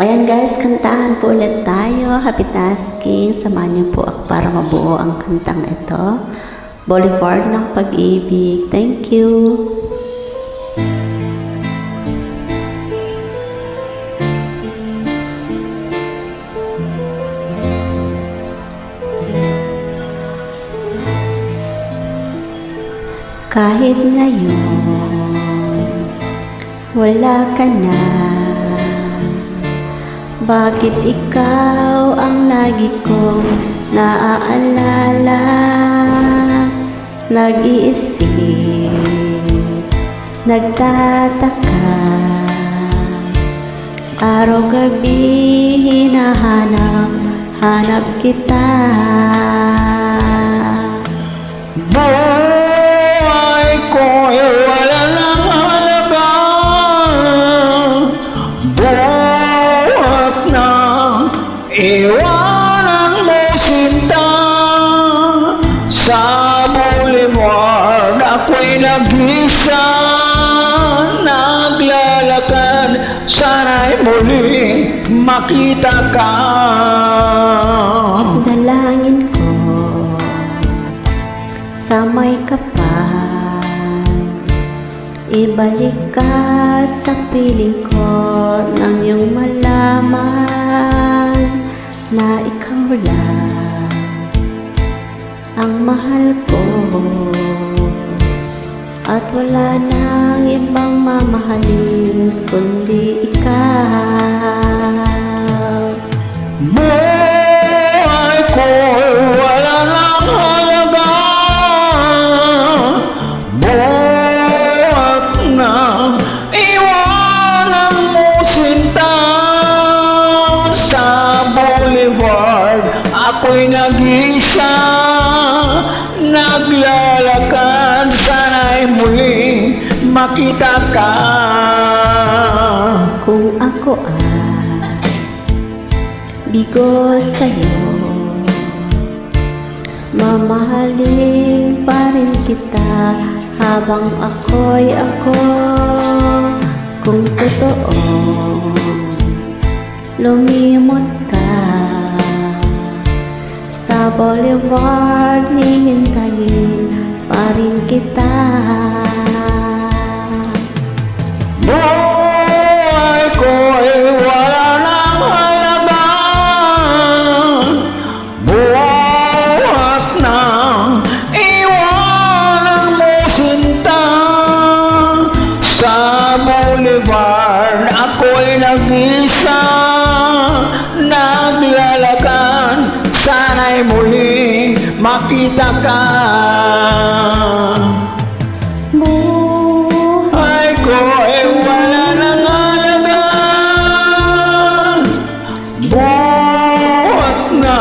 Ayan guys, kantahan po ulit tayo. Happy tasking. Samahan niyo po ako para mabuo ang kantang ito. Boulevard ng Pag-ibig. Thank you. Kahit ngayon wala ka na, bakit ikaw ang lagi kong naaalala? Nag-iisip, nagtataka, araw-gabi hinahanap kita. Buhay ko'y wala nang halaga, buhat na iwanan mo sinta. Sa boulevard ako'y nag-isa, naglalakad, sana'y muling makita ka. Dalangin ko sa may kapal, ibalik ka sa piling ko nang iyong malaman na ikaw lang ang mahal ko at wala nang ibang mamahalin kundi ikaw. Buhay ko'y wala nang halaga, buhat na iwanan mo sinta. Sa boulevard ako'y nag-isa, naglalakad, sana'y muling makita ka. Kung ako ay bigo sa'yo, mamahalin pa rin kita habang ako'y ako. Kung totoo lumimot ka sa boulevard, hihintayin pa rin kita. Buhay ko'y wala nang halaga, buhat na iwanan mo sinta. Sa boulevard ako'y nag-isa, naglalakad, sana'y muling makita ka. Buhay ko'y wala nang halaga, buhat na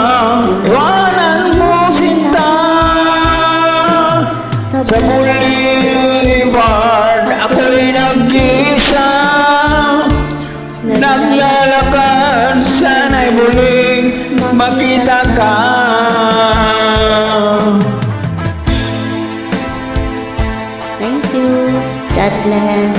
iwanan mo sinta. Sa boulevard ako'y nag-isa, naglalakad, sana'y muling makita ka. Thank you. God bless.